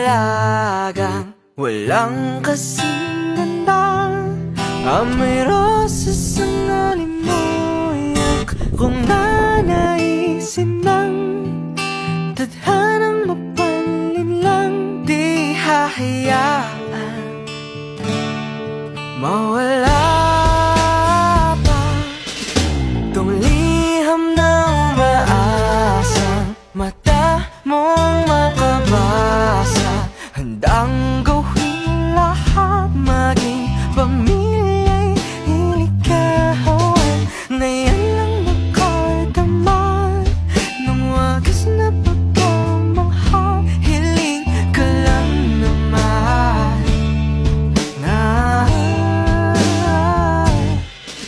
dalagang walang kasing ganda. Amoy rosas ang alimoyak. Kung nanaisin ng tadhanang mapanlin lang, di hahayaan mawala pa tong liham ng maasang mata mong makabasa. Handang gawin lahat, maging pamilya'y ilikawan. Ngayon lang nakadama ng wagas na pagmamahal. Hiling ka lang naman na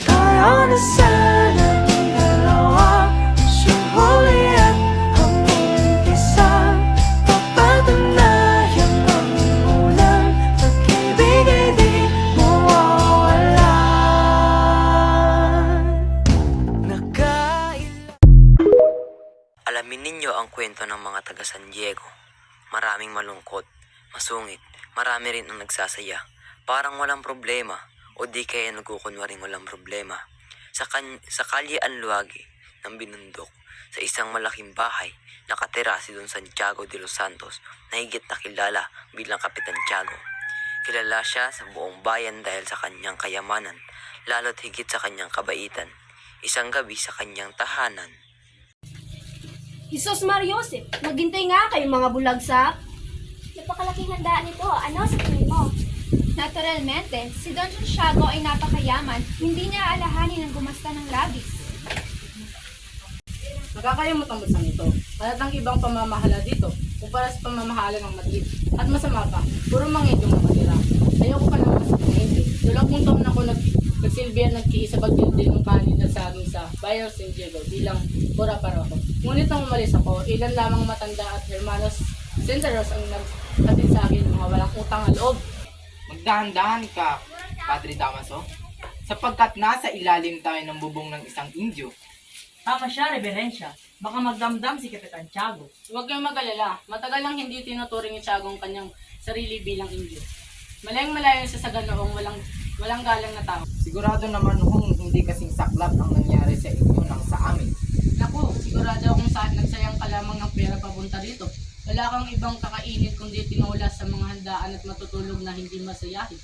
tayo na sanang dalawa, sumuli at mag-isa. Papatunayan ang unang pag-ibig ay di mawawalan. Alamin ninyo ang kwento ng mga taga San Diego. Maraming malungkot, masungit, marami rin ang nagsasaya. Parang walang problema, o di kaya nagkukunwaring walang problema. Sa kalye Anluagi ng Binundok, sa isang malaking bahay, nakatira si Don Santiago de los Santos na higit na kilala bilang Kapitan Tiago. Kilala siya sa buong bayan dahil sa kanyang kayamanan, lalo't higit sa kanyang kabaitan. Isang gabi sa kanyang tahanan, Jesus Mariosep, maghintay nga kayo mga bulagsak. Napakalaking handaan nito. Ano sa tingin mo? Naturalmente, si Don Santiago ay napakayaman, hindi niya alahanin ang gumasta ng labis. Nakakalimutan mo sa nito. Halatang ibang pamamahala dito kumpara sa pamamahala ng Madrid. At masama pa, puro mga idyong nakatira. Ayoko pa naman sa mga hindi. Dalawang taon ako nagsilbi at nagkiisa pagdildil ng kanin at saging sa bayan San Diego bilang pura para ako. Ngunit nang umalis ako, ilan lamang matanda at hermanos senteros ang naghatid sa akin mga walang utang na loob. Magdahan-dahan ka, Padre Damaso, sapagkat nasa ilalim tayo ng bubong ng isang Indio. Tama siya, Reverensya. Baka magdamdam si Kapitan Tiago. Huwag kayong mag-alala, matagal lang hindi tinuturing ni Tiago ang kanyang sarili bilang Indio. Malayang-malayo siya sa ganoong walang galang na tao. Sigurado naman hong hindi kasing saklap ang nangyari sa inyo nang sa amin. Naku, sigurado akong nagsayang ka lamang ng pera papunta rito. Wala kang ibang kakainit kundi tinola sa mga handaan at matutulog na hindi masayahin.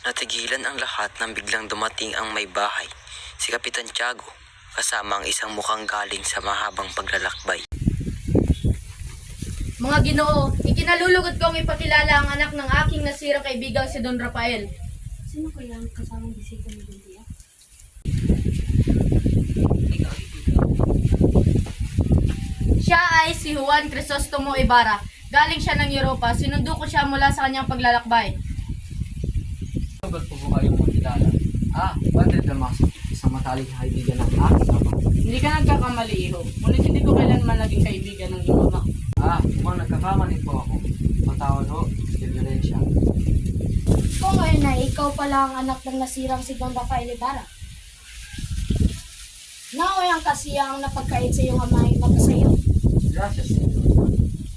natigilan ang lahat nang biglang dumating ang may bahay, si Kapitan Tiago, kasama ang isang mukhang galing sa mahabang paglalakbay. Mga Ginoo, ikinalulugod kong ipakilala ang anak ng aking nasirang kaibigang si Don Rafael. Sino kaya ang kasamang bisita ni Don Dia? Siya ay si Juan Crisostomo Ibarra. Galing siya ng Europa. Sinundo ko siya mula sa kanyang paglalakbay. Ba't po kayong makilala? Padre Damaso, isang matalik na kaibigan ng aking ama. Hindi ka nagkakamali, iho. Ngunit hindi ko kailanman naging kaibigan ng iyong ama. Mukhang nagkakamali po ako. Patawad ho, Reverensya. Kung ngayon na ikaw pala ang anak ng nasirang si Don Rafael Ibarra. Naoy ang kasiyang napagkait sa iyong ama ay magkasayo. Gracias, Senyor.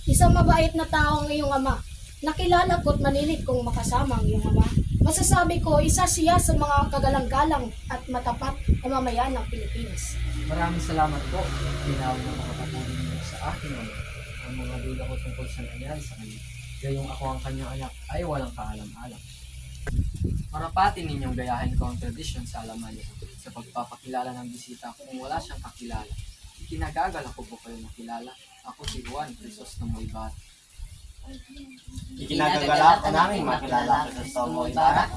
Isang mabait na tao ang iyong ama. Nakilala ko't manilit kong makasama ang iyong ama. Masasabi ko, isa siya sa mga kagalang-galang at matapat na mamayan ng Pilipinas. Maraming salamat po. Tinawag na makapatuloy niyo sa akin ang mga duda ko tungkol sa nangyari sa kanya. Gayong ako ang kanyang anak ay walang kaalam-alam. Marapatin ninyong gayahin ko ang tradisyon sa Alamanya sa pagpapakilala ng bisita kung wala siyang kakilala. Ikinagagal ako po kayo nakilala. Ako si Juan Crisostomo Ibarra. Ikinagagala ka namin makilala sa Crisostomo Ibarra.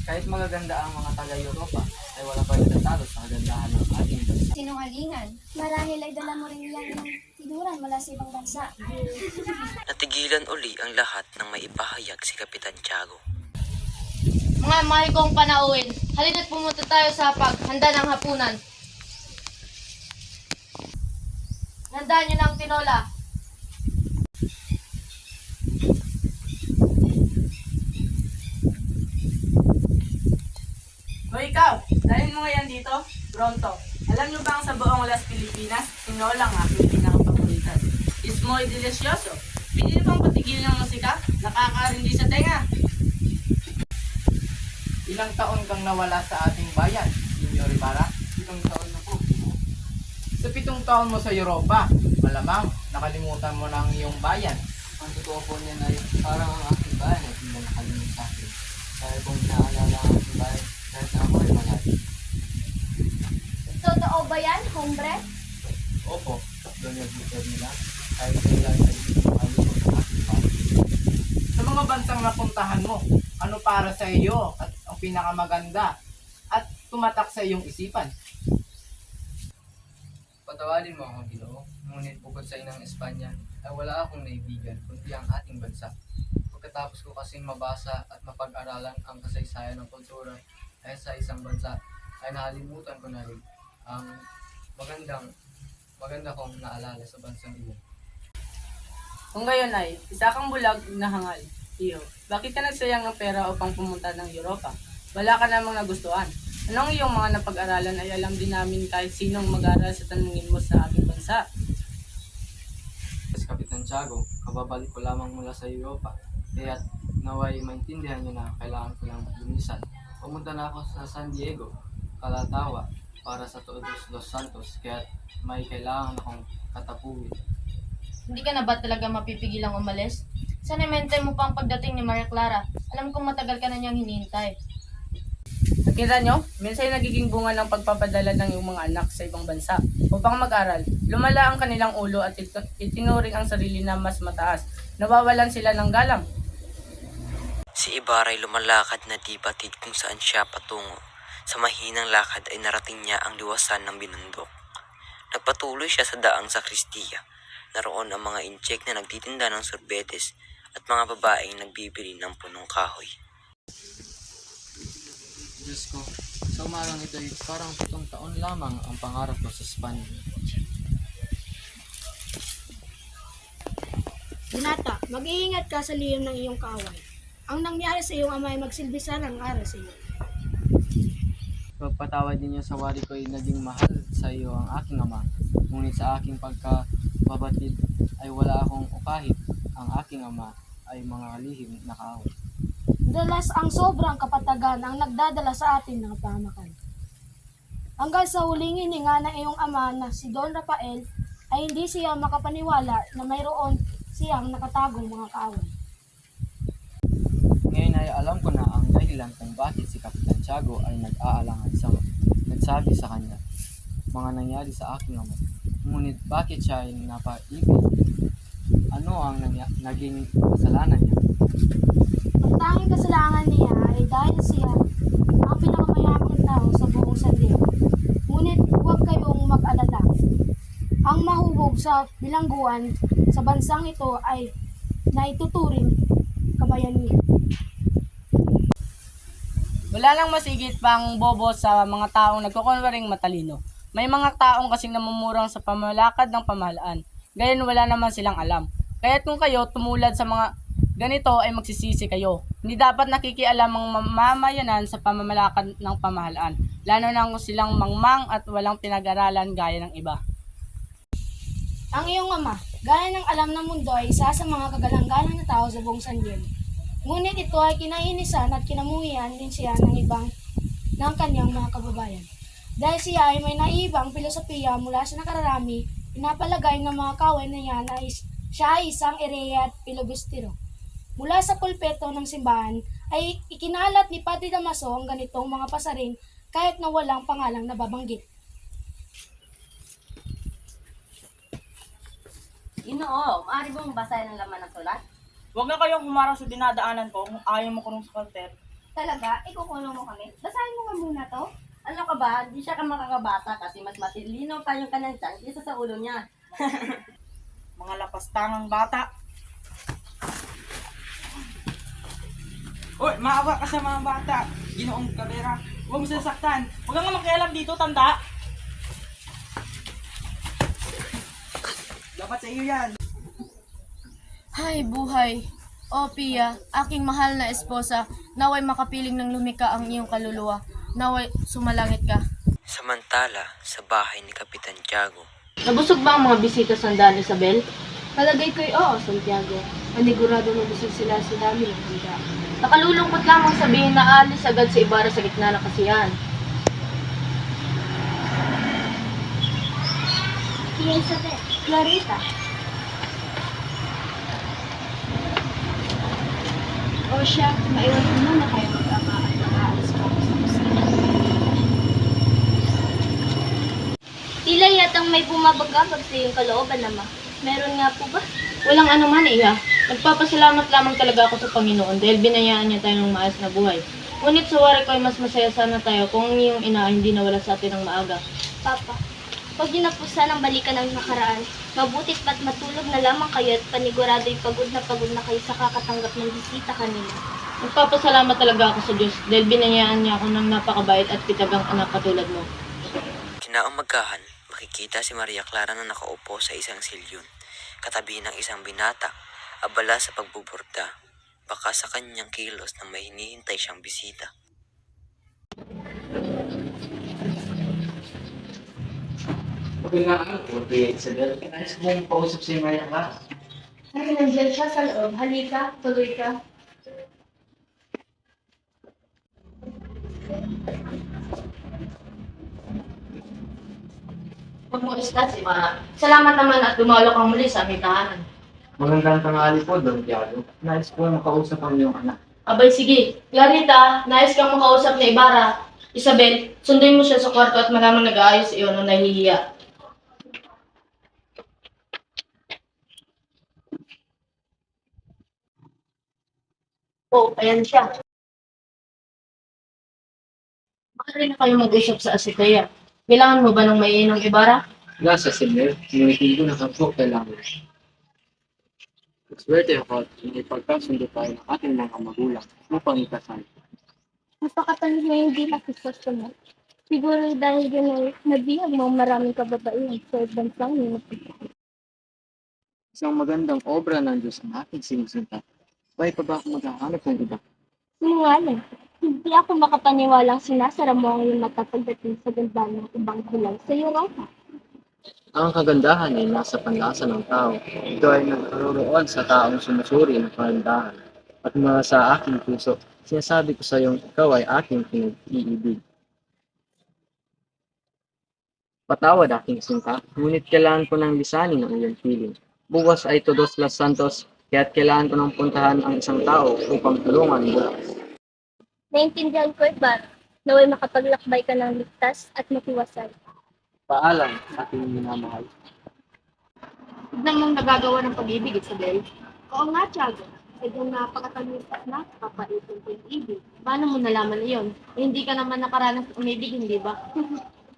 Kahit magaganda ang mga taga-Europa, ay wala pa rin tatalo sa kagandahan ng ating bansa. Sinungalingan. Marahil ay dala mo rin yan ng tiduran mula sa ibang bansa. Natigilan uli ang lahat ng may ipahayag si Kapitan Tiago. Mga mahal kong panauhin, halina't pumunta tayo sa paghanda ng hapunan. Handaan niyo ng tinola. O ikaw, dalhin mo yan dito, pronto. Alam niyo ba ang sa buong Las Pilipinas, tinola ang aking pinakapaborito. It's muy delicioso. Pwede bang patigilin ng musika? Nakakarindi sa tenga. Ilang taon kang nawala sa ating bayan, Senyor Ibarra? 7 taon na po. Sa 7 taon mo sa Europa, malamang nakalimutan mo na ang iyong bayan. Ang totoo po niyan ay parang ang aking bayan ay hindi nakalimutan sa akin. Kaya kung naalala ang aking bayan, kahit na ako ay malayo. Totoo ba yan, hombre? Opo, Doña Guillermina, kahit kailan ay hindi makalimutan ang aking bayan. Sa mga bansang napuntahan mo, ano para sa iyo at ang pinakamaganda at tumatak sa iyong isipan? Patawarin mo akong Ginoo, ngunit bukod sa inang Espanya ay wala akong naibigan kundi ang ating bansa. Pagkatapos ko kasing mabasa at mapag-aralan ang kasaysayan ng kultura ay sa isang bansa ay nakalimutan ko na rin ang maganda kong naalala sa bansang iyon. Kung gayon ay, isa kang bulag na hangal. Iyo, bakit ka nagsayang ng pera upang pumunta ng Europa? Wala ka namang nagustuhan. Anong iyong mga napag-aralan ay alam din namin kahit sinong mag-aral sa tanungin mo sa ating bansa. Yes, Kapitan Tiago, kababalik ko lamang mula sa Europa. Kaya naway maintindihan niyo na kailangan ko ng lumisan. Pumunta na ako sa San Diego, Calatawa, para sa Todos Los Santos, kaya may kailangan akong katapuin. Hindi ka na ba talaga mapipigilang umalis? Sana mente mo pa ang pagdating ni Maria Clara. Alam kong matagal ka na niyang hinihintay. Nakita nyo, minsan ay nagiging bunga ng pagpapadala ng iyong mga anak sa ibang bansa upang mag-aral. Lumala ang kanilang ulo at itinuring ang sarili na mas mataas. Nawawalan sila ng galang. Si Ibarra ay lumalakad na di batid kung saan siya patungo. Sa mahinang lakad ay narating niya ang liwasan ng binundok. Nagpatuloy siya sa daang sakristiya. Naroon ang mga incheck na nagtitinda ng sorbetes at mga babaeng nagbibili ng punong kahoy. Diyos ko, sa umagang ito ay parang 7 taon lamang ang pangarap ko sa Espanya. Binata, mag-iingat ka sa lihim ng iyong kaaway. Ang nangyari sa iyong ama ay magsilbi ng aral sa iyo. Pagpatawad ninyo sa wari ko ay naging mahal sa iyo ang aking ama. Ngunit sa aking pagkababatid ay wala akong ukahit. Ang aking ama ay mga lihim na kaaway. Dalas ang sobrang kapatagan ang nagdadala sa atin ng pamakan. Hanggang sa huling hininga ng iyong ama na si Don Rafael ay hindi siya makapaniwala na mayroon siyang nakatagong mga kaaway. Ngayon ay alam ko na ang dahilan kung bakit si Kapitan Tiago ay nag-aalangan sa nagsabi sa kanya mga nangyari sa aking ama. Ngunit bakit siya ay napaibig? Ano ang naging kasalanan niya? Ang tanging kasalanan niya ay dahil siya ang pinakamayamang tao sa buong sandigan. Ngunit huwag kayong mag-alala. Ang mahubog sa bilangguan sa bansang ito ay naituturing kabayanihan. Wala nang masigit pang bobo sa mga taong nagkukunwaring matalino. May mga taong kasing namumurang sa pamalakad ng pamahalaan. Gayon wala naman silang alam. Kaya't kung kayo tumulad sa mga ganito ay magsisisi kayo. Hindi dapat nakikialam ang mamamayanan sa pamamalakad ng pamahalaan. Lalo na kung silang mangmang at walang pinag-aralan gaya ng iba. Ang iyong ama, gaya ng alam ng mundo ay isa sa mga kagalang-galang na tao sa buong San Diego. Ngunit ito ay kinainisan at kinamuhian din siya ng ibang ng kanyang mga kababayan. Dahil siya ay may naibang filosofiya mula sa nakararami, pinapalagay ng mga kaway na yan ay siya ay isang ereya at pilibustero. Mula sa pulpeto ng simbahan ay ikinalat ni Padre Damaso ang ganitong mga pasaring kahit na walang pangalang nababanggit. Ginoo, maaari bang basahin ang laman ng sulat? Huwag na kayong humarang sa dinadaanan ko kung ayaw mo kulong sa kalter. Talaga? Ikukulong mo kami? Basahin mo nga muna to. Ano ka ba? Hindi siya ka makakabasa kasi mas matilino pa yung kanyang tiyan kaysa sa ulo niya. Mga lapastangang bata. Uy, maawa ka sa mga bata. Ginoong kabera. Huwag mo sasaktan. Huwag kang makialam dito, tanda. Dapat sa iyo yan. Hay buhay. O Pia, aking mahal na esposa, naway makapiling ng lumika ang iyong kaluluwa. Naway sumalangit ka. Samantala, sa bahay ni Kapitan Tiago, Nabusog ba ang mga bisita sa Sandal, Isabel? Palagay ko'y oo, Santiago. Panigurado na busog sila sa dami ng handa. Nakalulungkot lamang sabihin na alis agad si Ibarra sa gitna ng kasiyahan. Si Elizabeth, Clarita. O siya, maiwan ko muna kayo mag-ama at mag-aalis pa ako sa kusina. Tila yatang may bumabagabag sa iyong kalooban, Ama. Meron nga po ba? Walang anuman, Iya. Nagpapasalamat lamang talaga ako sa Panginoon dahil binayaan niya tayo ng maayos na buhay. Ngunit sa wari ko ay mas masaya sana tayo kung ang iyong ina ay hindi nawala sa atin ng maaga. Papa, huwag niyo na po sanang balikan ang nakaraan. Mabutit pa't matulog na lamang kayo at panigurado'y pagod na kayo sa kakatanggap ng bisita kanila. Nagpapasalamat talaga ako sa Diyos dahil binayaan niya ako ng napakabait at pitagang anak katulad mo. Kinaumagahan, makikita si Maria Clara na nakaupo sa isang silyon, katabi ng isang binata, abala sa pagbuburda, baka sa kanyang kilos na may hinihintay siyang bisita. Kailangan ko, Kuya Isabel. Nais ko mong pausap si Maria Clara. Ay, nandiyan siya sa loob. Halika, tuloy ka. Kumusta si Ma? Salamat naman at dumalo kang muli sa aming tahanan. Magandang tanghali po, Don Tiago. Nais ko makausap ang iyong anak. Abay, sige. Clarita, nais kang makausap ni Ibarra. Isabel, sunduin mo siya sa kwarto at malamang nag-aayos iyon nung nahihiya. Oh, ayan siya. Baka rin na kayo mag-usap sa asikaya. Kailangan mo ba ng maiinom, Ibarra? Nasa Silver, ngunit hindi ko nakapok kailangan. Swerte ako at may pagkasundo tayo ng ating mga magulang upang ikasal. Napakatanig na hindi nakiswasta mo. Siguro dahil yun ay nabihag mo ang maraming kababaihan sa bansang yun. Isang magandang obra ng Diyos ang ating sinusunta. Bakit pa ba ako maghahanap ng iba? Sinungaling. Hindi ako makapaniwalang sinasara mo ang iyong mata pagdating sa ganda ng ibang hilang sa iyong oka. Ang kagandahan ay nasa panlasa ng tao. Ito ay nagkaroon sa taong sumusuri ng kagandahan. At mula sa aking puso, sinasabi ko sa iyong ikaw ay aking pinag-iibig. Patawad aking sinta, ngunit kailangan ko ng lisanin ang iyong piling. Bukas ay Todos Los Santos, kaya't kailangan ko ng puntahan ang isang tao upang tulungan bukas. Naintindihan ko, Ibar, naway makapaglakbay ka ng ligtas at matiwasay. Paalam, aking minamahal. Tignan mong nagagawa ng pag-ibig, Isabel. Oo nga, Tiago. Sadyang napakatamis at napakapaitin ko yung ibig. Paano mo nalaman iyon? Eh, hindi ka naman nakaranas umibig, hindi ba?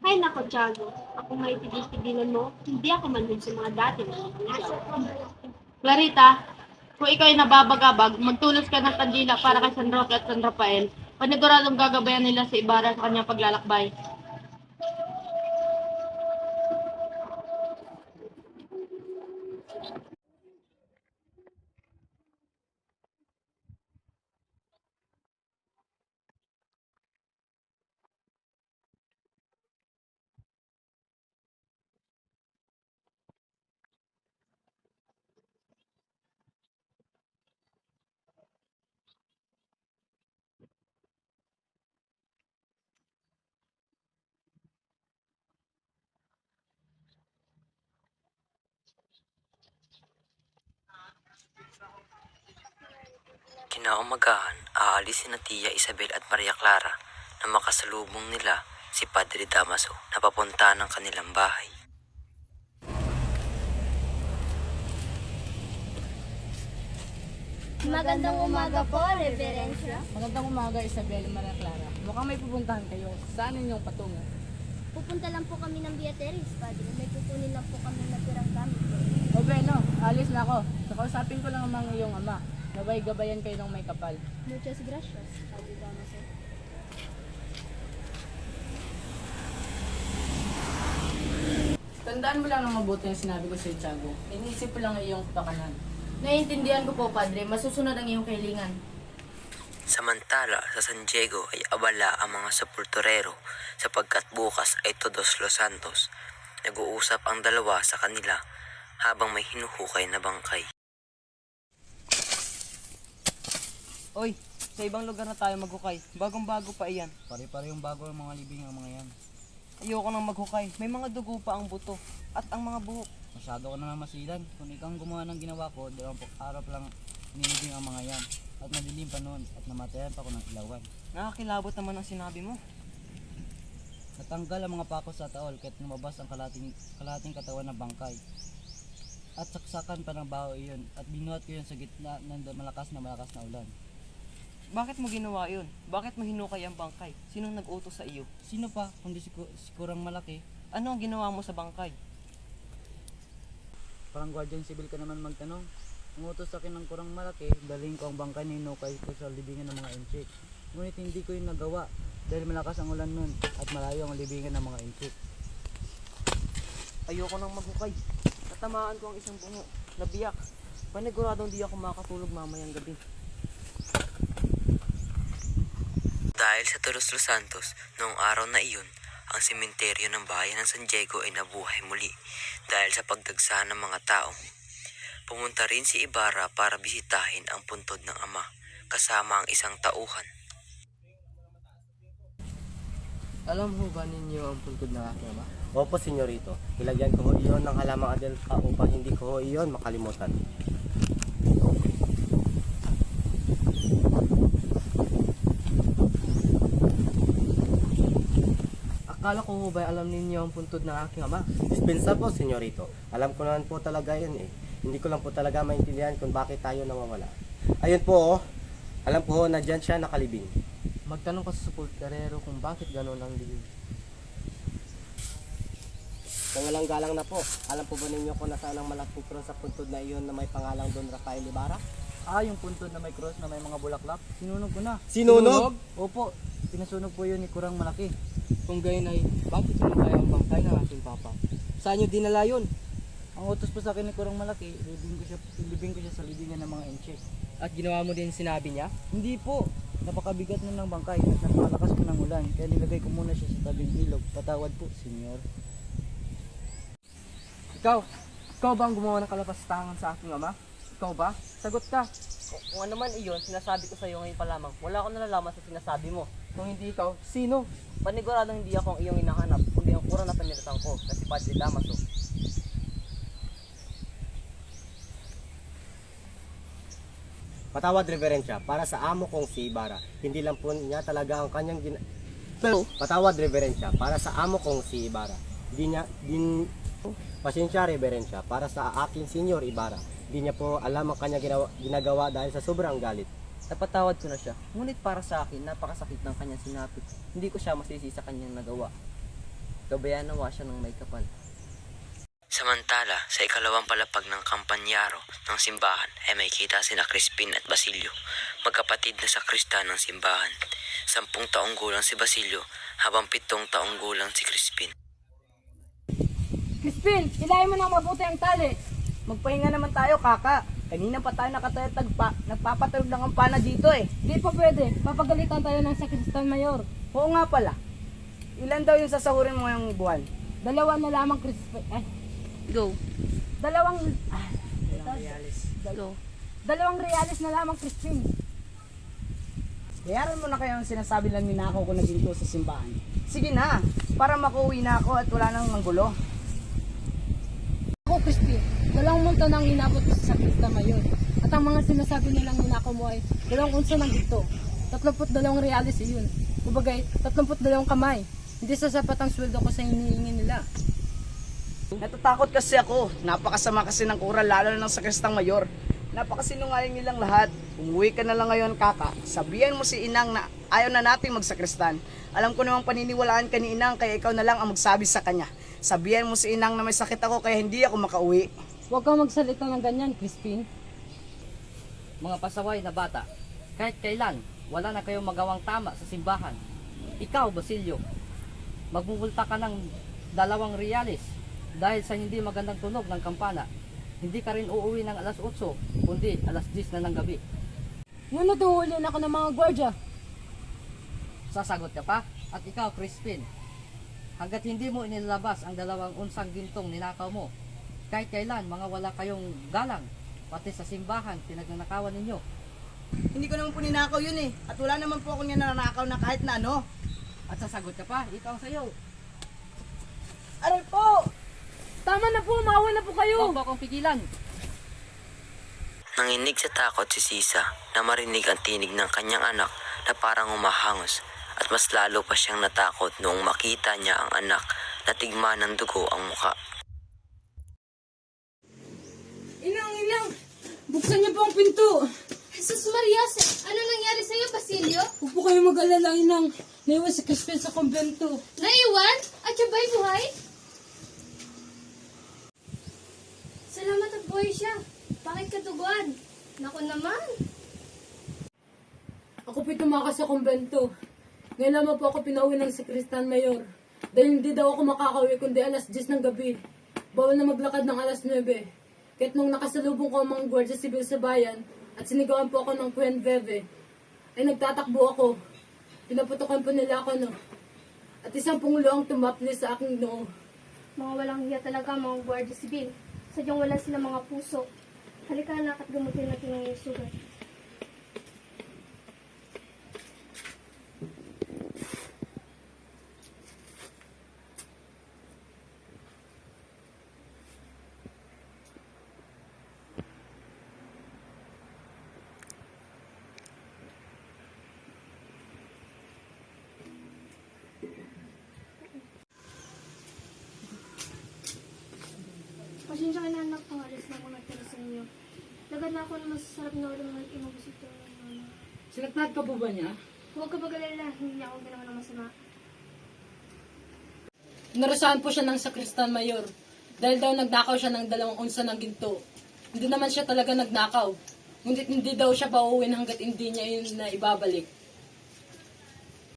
Ay nako, Tiago. Ako may tigil-tigilan mo, hindi ako manhid sa mga dati na nangyayari. Clarita, kung ikaw ay nababagabag, magtulos ka ng kandila para kay San Roque at San Rafael. Paniguradong gagabayan nila si Ibarra sa kanyang paglalakbay. Kinaumagahan, aalisin na Tia Isabel at Maria Clara na makasalubong nila si Padre Damaso na papunta ng kanilang bahay. Magandang umaga po, Reverensya. Magandang umaga, Isabel at Maria Clara. Mukhang may pupuntahan kayo. Saan inyong patungo? Pupunta lang po kami ng Beatriz, Padre. May kukunin lang po kami natirang gamit. O bueno, alis na ako. Nakausapin ko lang ang mga iyong ama. Nabay gabayan kayo ng may kapal. Muchas gracias, Padre Damaso. Tandaan mo lang ng mabuti yung sinabi ko sa Tiago. Iniisip ko lang ang iyong pakanan. Naiintindihan ko po, Padre. Masusunod ang iyong kahilingan. Samantala, sa San Diego ay abala ang mga sepulturero sapagkat bukas ay Todos Los Santos. Nag-uusap ang dalawa sa kanila habang may hinuhukay na bangkay. Oy, sa ibang lugar na tayo maghukay. Bagong-bago pa iyan. Pare-pare yung bago ang mga libing ang mga yan. Ayoko nang maghukay. May mga dugo pa ang buto at ang mga buhok. Masyado ka na masilan. Kung ikaw ang gumawa ng ginawa ko, 2 araw pa lang nilibing ang mga yan. At madilim pa noon at namatayan pa ako ng ilawan. Nakakilabot naman ang sinabi mo. Natanggal ang mga pako sa taol kahit lumabas ang kalating katawan ng bangkay. At saksakan pa ng baho iyon at binuhat ko yun sa gitna ng malakas na ulan. Bakit mo ginawa yun? Bakit mo hinukay ang bangkay? Sinong nag-utos sa iyo? Sino pa kundi si Kurang Malaki? Ano ang ginawa mo sa bangkay? Parang guardian civil ka naman magtanong. Umutos sa akin ng Kurang Malaki, dalhin ko ang bangkay na hinukay ko sa libingan ng mga inchik. Ngunit hindi ko yun nagawa dahil malakas ang ulan nun at malayo ang libingan ng mga inchik. Ayoko nang maghukay. Natamaan ko ang isang bungo. Nabiyak. Paniguradong di ako makatulog mamayang gabi. Dahil sa Todos Los Santos, noong araw na iyon, ang sementeryo ng bayan ng San Diego ay nabuhay muli dahil sa pagdagsa ng mga tao. Pumunta rin si Ibarra para bisitahin ang puntod ng ama, kasama ang isang tauhan. Alam mo ba ninyo ang puntod ng aking ama? Opo, senyorito. Ilagyan ko ho iyon ng halamang adelfa upang hindi ko ho iyon makalimutan. Akala ko ba alam ninyo ang puntod ng aking ama? Dispensa po, senyorito. Alam ko naman po talaga yun eh. Hindi ko lang po talaga maintindihan kung bakit tayo nawawala. Ayun po oh. Alam ko ho na dyan siya nakalibing. Magtanong ka sa supulterero kung bakit gano'n ang libing. Kung walang galang na po, alam po ba ninyo kung nasaan ang malaking cross sa puntod na iyon na may pangalang Don Rafael Ibarra? Yung puntod na may cross na may mga bulaklak. Sinunog ko na. Sinunog? Opo, pinasunog po yun ni Kurang Malaki. Kung gayon ay, bakit sinukay ang bangkay ng aking papa? Saan nyo dinala yun? Ang utos po sa akin ni Kurang Malaki, ilibing ko siya sa libingan ng mga inchik. At ginawa mo din sinabi niya? Hindi po, napakabigat na ng bangkay at napakalakas po ng ulan, kaya nilagay ko muna siya sa tabing ilog. Patawad po, senyor. Ikaw ba ang gumawa ng kalapastangan sa aking ama? Ikaw ba? Sagot ka. Kung ano man iyon, sinasabi ko sa iyo ngayon pa lamang. Wala akong nalalaman sa sinasabi mo. Kung hindi ikaw, sino? Paniguradong hindi ako ang iyong hinahanap, kundi ang kurang na paniratan ko na si Padre Damaso. Patawad, Reverensya, para sa amo kong si Ibarra. Hindi lang po niya talaga ang kanyang Patawad, Reverensya, para sa amo kong si Ibarra. Pasensya, Reverensya, para sa aking Senyor Ibarra. Hindi niya po alam ang kanya ginagawa dahil sa sobrang galit. Napatawad ko na siya. Ngunit para sa akin, napakasakit ng kanyang sinapit. Hindi ko siya masisi sa kanyang nagawa. Gabayan nawa siya ng may kapal. Samantala, sa ikalawang palapag ng kampanyaro ng simbahan ay may kita sina Crispin at Basilio, magkapatid na sakrista ng simbahan. 10 taong gulang si Basilio habang 7 taong gulang si Crispin. Crispin, hilahin mo ng mabuti ang tali. Magpahinga naman tayo, kaka. Kanina pa tayo nakatayat nagpapatulog ng kampana dito eh. Di pa pwede. Papagalitan tayo ng Sakristan Mayor. Oo nga pala. Ilan daw yung sasahurin mo ngayong buwan? 2 na lamang, Crispin. Go. Dalawang Realis. Go. 2 reales na lamang, Crispin. Bayaran mo na kayo ang sinasabi lang ninakaw ko na ginto sa simbahan. Sige na, para makauwi na ako at wala nang manggulo. Ako, Crispin, 2 multo nang inabot ko sa Sakristan Mayor. At ang mga sinasabi nilang ninakaw mo ay 2 unsa ng ginto. 32 reales iyon. Kubagay, 32 kamay. Hindi sasapat ang sweldo ko sa hinihingi nila. Natatakot kasi ako. Napakasama kasi ng kura, lalo na ng Sakristang Mayor. Napakasinungaling nilang lahat. Umuwi ka na lang ngayon, kaka. Sabihan mo si Inang na ayaw na nating magsakristan. Alam ko namang paniniwalaan ka ni Inang, kaya ikaw na lang ang magsabi sa kanya. Sabihan mo si Inang na may sakit ako kaya hindi ako makauwi. Huwag kang magsalita ng ganyan, Crispin. Mga pasaway na bata, kahit kailan, wala na kayong magawang tama sa simbahan. Ikaw, Basilio, magmumulta ka ng 2 reales dahil sa hindi magandang tunog ng kampana. Hindi ka rin uuwi ng alas 8, kundi alas 10 na ng gabi. Ngunit uhulin ako ng mga gwardya. Sasagot ka pa? At ikaw, Crispin, hanggat hindi mo inilabas ang 2 unsang gintong ninakaw mo, kahit kailan mga wala kayong galang, pati sa simbahan, pinagnanakawan ninyo. Hindi ko naman po ninakaw yun eh. At wala naman po akong nanakaw na kahit na ano. At sasagot ka pa, ikaw sa'yo. Aray po! Tama na po, maawa na po kayo. Huwag mo akong pigilan. Nanginig sa takot si Sisa na marinig ang tinig ng kanyang anak na parang umahangos at mas lalo pa siyang natakot noong makita niya ang anak na tigma ng dugo ang muka. Inang! Buksan niyo po ang pinto. Jesus Maria, ano nangyari sa'yo, Basilio? Huwag po kayo mag-alala, Inang. Naiwan si Crispin sa kumbento. Naiwan? At siya ba'y buhay? Salamat at buhay siya. Bakit katuguan? Naku naman. Ako po'y tumakas sa kumbento. Ngayon lamang po ako pinauwi ng Secretarian Mayor. Dahil hindi daw ako makakauwi kundi alas 10 ng gabi. Bawal na maglakad ng alas 9. Kahit nung nakasalubong ko ang mga gwardiya sibil sa bayan at sinigawan po ako ng Queen Bebe, ay nagtatakbo ako. Pinaputokan po nila ako, no. At isang pungulo ang tumapli sa aking noo. Mga walang hiya talaga mga gwardiya sibil. Sadyang wala sila mga puso. Halika anak at gamutin natin ang iyong sugat. Pasensya ka na anak, pangalis na ako natira sa inyo. Lagad na ako ng masasarap na ulam ng inabusito ng mama. Sinatnad ka po ba niya? Huwag ka mag-alala, hindi niya ako ginawa ng masama. Narusahan po siya ng Secretarian Mayor dahil daw nagnakaw siya ng 2 unsa ng ginto. Hindi naman siya talaga nagnakaw. Ngunit hindi daw siya pauuwin hanggat hindi niya yun na ibabalik.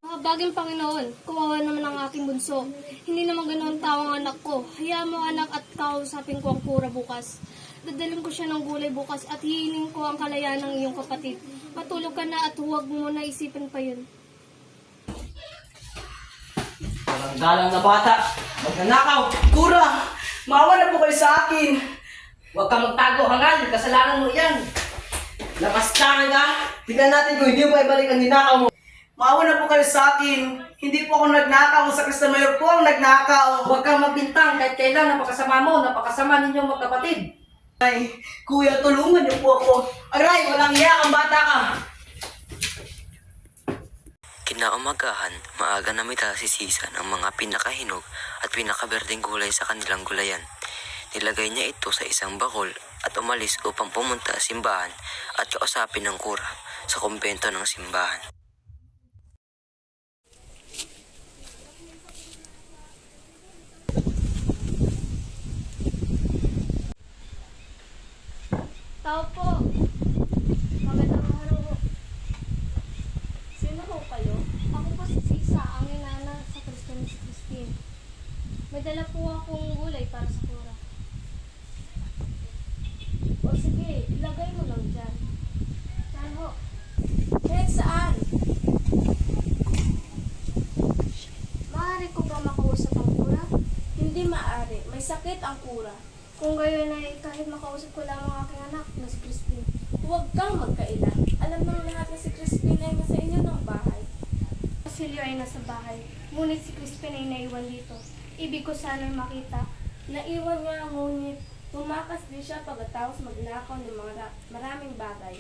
Mga baging Panginoon, kawawa naman ang aking bunso. Hindi naman ganoon tao ang anak ko. Hayaan mo anak at kausapin ko ang kura bukas. Dadalhin ko siya ng gulay bukas at hihiling ko ang kalayaan ng iyong kapatid. Matulog ka na at huwag mo na isipin pa yun. Walang galang na bata. Magnanakaw. Kura! Maawa na po kayo sa akin. Huwag kang magtago, hangal. Kasalanan mo yan. Lapastangan ka. Tignan natin kung hindi mo pa ibalik ang ninakaw mo. Maawa na po kayo sa akin. Hindi po ako nagnakaw. Sa Cristian Mayor po ang nagnakaw. Huwag kang magbintang kahit kailan napakasama mo, napakasama ninyong magkapatid. Ay, kuya, tulungan niyo po ako. Aray, walang iya kang bata ka. Kinaumagahan, maaga namita si Sisa ng mga pinakahinog at pinakaberdeng gulay sa kanilang gulayan. Nilagay niya ito sa isang bakol at umalis upang pumunta sa simbahan at kausapin ng kura sa kumbento ng simbahan. Tao po. Magandang araw po. Sino po kayo? Ako po si Sisa, ang inana sa Christine. May dala po akong gulay para sa kura. O sige, ilagay mo lang dyan. Saan ho? Saan? Maaari ko ba makausap ang kura? Hindi maaari. May sakit ang kura. Kung gayon ay kahit makausap ko lang ang aking anak na si Crispin. Huwag kang magkaila. Alam ng lahat na si Crispin ay nasa inyo ng bahay. Basilio ay nasa bahay, ngunit si Crispin ay naiwan dito. Ibig ko sana'y makita. Naiwan niya, ngunit tumakas din siya pagkatapos magnakaw ng maraming bagay.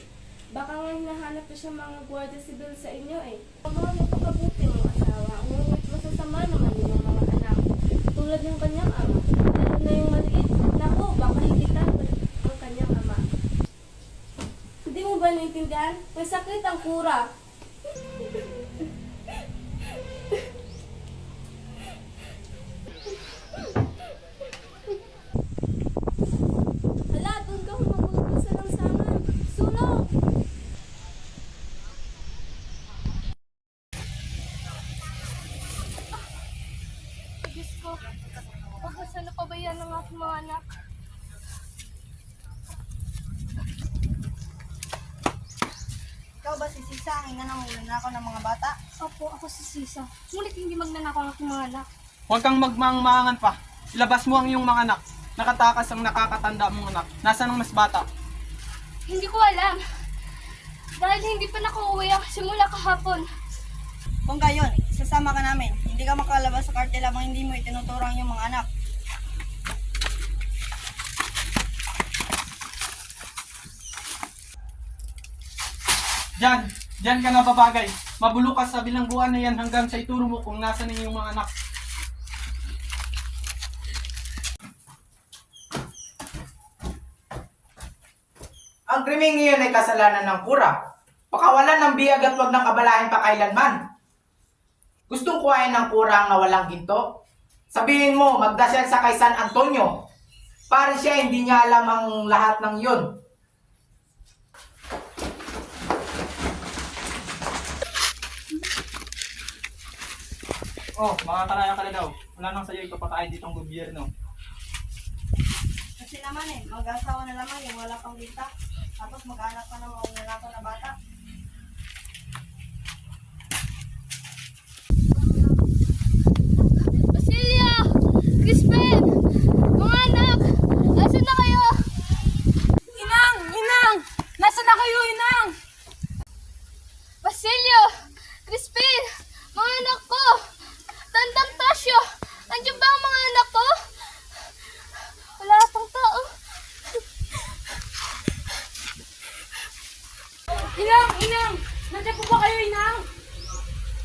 Baka nga hinahanap ko siya mga gwardiya sibil sa inyo eh. Ang mga napakabuti mong asawa, ngunit masasama naman din ang mga anak. Tulad ng kanyang ama, lalo na yung maliit. Naku, baka hindi tanggol ang kanyang ama. Hindi mo ba naintindihan? May sakit ang kura. Hala, doon ka humagulog sa langsangan. Sunog! Diyos ko, pagkasano pa ba yan ng aking mga anak? Ikaw ba si Sisa ang ina ng nanakaw ng mga bata? Opo, ako si Sisa. Ngunit hindi magnanakaw ang aking mga anak. Huwag kang magmangmangan pa. Ilabas mo ang iyong mga anak. nakatakas ang nakakatanda mong anak. Nasaan ang mas bata? Hindi ko alam. Dahil hindi pa nakauwi ang simula kahapon. Kung gayon, sasama ka namin. Hindi ka makalabas sa kartel habang hindi mo itinuturo ang iyong mga anak. Diyan ka na babagay. Mabulo ka sa bilangguan na yan hanggang sa ituro mo kung nasa na iyong mga anak. Ang krimeng iyon ay kasalanan ng kura. Pakawalan ng biyag at huwag nang abalahin pa kailanman. Gustong kuhain ng kura ang nawalang ginto? Sabihin mo, magdasal sa kay San Antonio. Para siya hindi niya alam ang lahat ng yun. Oh, mga karaya ka na daw. Wala nang sa'yo ipapakain ditong gobyerno. Kasi naman mag-asawa na naman yung wala pang binta. Tapos mag-anak pa ng mga lalaki na bata. Basilia! Crispin! Mga anak! Nasaan na kayo? Inang! Inang! Nasaan na kayo, Inang? Basilio! Crispin! Mga anak ko! Tandang Tasyo! Nandiyan ba ang mga anak ko? Wala pang tao. Inang! Inang! Nandiyan po ba kayo, Inang?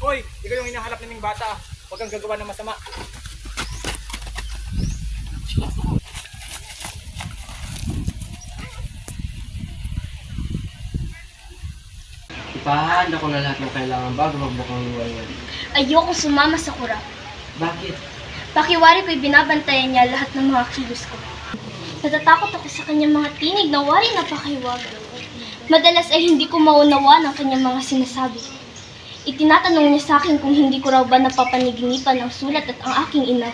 Hoy, ikaw yung hinahanap naming bata. Huwag kang gagawa ng masama. Ipahahanda ko na lahat ng kailangan bago magbukang iwanan. Ayoko sumama sa kura. Bakit? Pakiwari ko'y binabantayan niya lahat ng mga kilos ko. Natatakot ako sa kanyang mga tinig na wari na pakiwaga. Madalas ay hindi ko maunawa ng kanyang mga sinasabi. Itinatanong niya sa akin kung hindi ko raw ba napapaniginipan ang sulat at ang aking ina.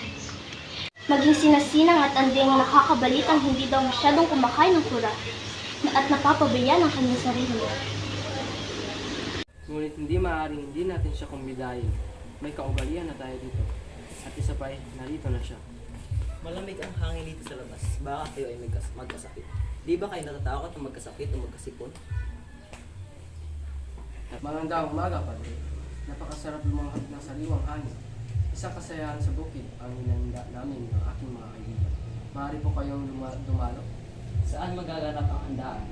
Maging sinasinang at anding nakakabalitang hindi daw masyadong kumakain ng kura at napapabayaan ang kanyang sarili. Ngunit hindi maaaring hindi natin siya kumbidahin. May kaugalian na tayo dito. At isa pa narito na siya. Malamig ang hangin dito sa labas. Baka kayo ay magkasakit. Di ba kayo natatakot na magkasakit o magkasipon? Magandang umaga, Padre. Napakasarap lumanghap ng sariwang hangin. Isang kasayahan sa bukid ang hinanda namin ng aking mga kaibigan. Maaari po kayong dumalo. Saan magaganap ang handaan?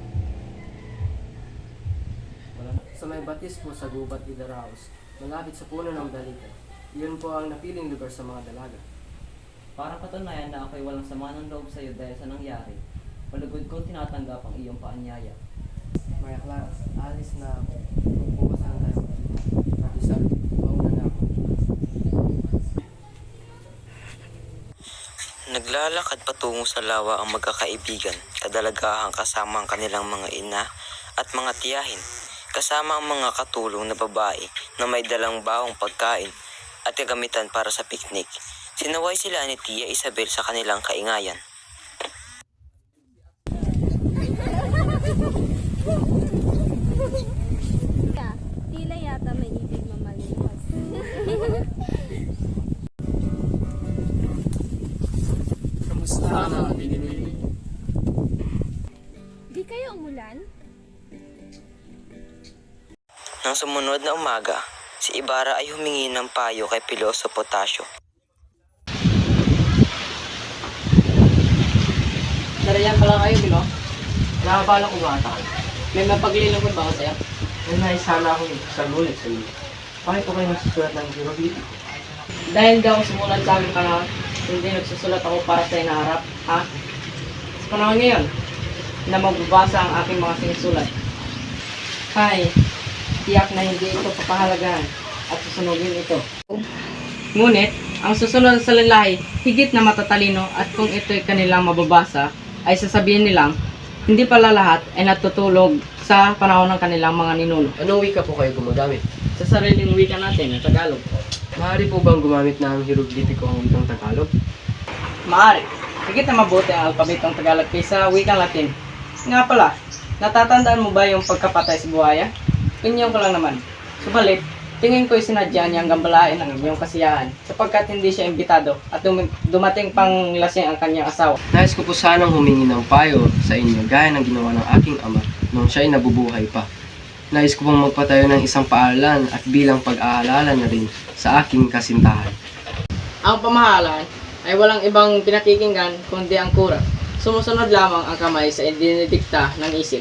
Sa may batis po sa Gubat Leader House, malapit sa puno ng Dalita. Iyon po ang napiling lugar sa mga dalaga. Para patunayan na ako'y walang sama ng loob sa iyo dahil sa nangyari, malugod kong tinatanggap ang iyong paanyaya. Maria Clara, alis na ako. Magbukas na tayo. At isang mauna na ako. Naglalakad patungo sa lawa ang magkakaibigan, kadalagahan kasama ang kanilang mga ina at mga tiyahin, kasama ang mga katulong na babae na may dalang bawang pagkain at kagamitan para sa piknik. Sinaway sila ni Tia Isabel sa kanilang kaingayan. Tila yata may ibig mamaliwas. Kamusta na, Binibini? Di kayo umulan? Nang sumunod na umaga, si Ibarra ay humingi ng payo kay Piloso Potasio. Narayan pala kayo, Bilo. Nakabala ko bata. May mapaglilingkod ba ako sa'yo? May naisala akong sagulit sa iyo. Bakit po kayo nasusulat ng hieroglifo? Dahil daw sumulat sa aking panahon, hindi nagsusulat ako para sa inaharap, ha? Sa panahon ngayon, na magbabasa ang aking mga sinusulat. Hay, tiyak na hindi ito papahalagahan at susunugin ito. Ngunit, ang susunod sa lalaki, higit na matatalino at kung ito'y kanilang mababasa, ay sasabihin nilang, hindi pala lahat ay natutulog sa panahon ng kanilang mga ninuno. Anong wika po kayo gumagamit? Sa sariling wika natin, ang Tagalog. Maaari po bang gumamit ng hieroglifiko ang wikang Tagalog? Maaari. Higit na mabuti ang alpabetong Tagalog kaysa wikang Latin. Nga pala, natatandaan mo ba yung pagkapatay sa buhaya? Ganyan ko lang naman. Subalit, Tingin ko'y sinadya niyang gambalain ang inyong kasiyahan sapagkat hindi siya imbitado at dumating pang lasing ang kanyang asawa. Nais ko po sanang humingi ng payo sa inyo gaya ng ginawa ng aking ama nung siya'y nabubuhay pa. Nais ko pong magpatayo ng isang paaralan at bilang pag-aalala na rin sa aking kasintahan. Ang pamahalaan ay walang ibang pinakikinggan kundi ang kura. Sumusunod lamang ang kamay sa dinidikta ng isip.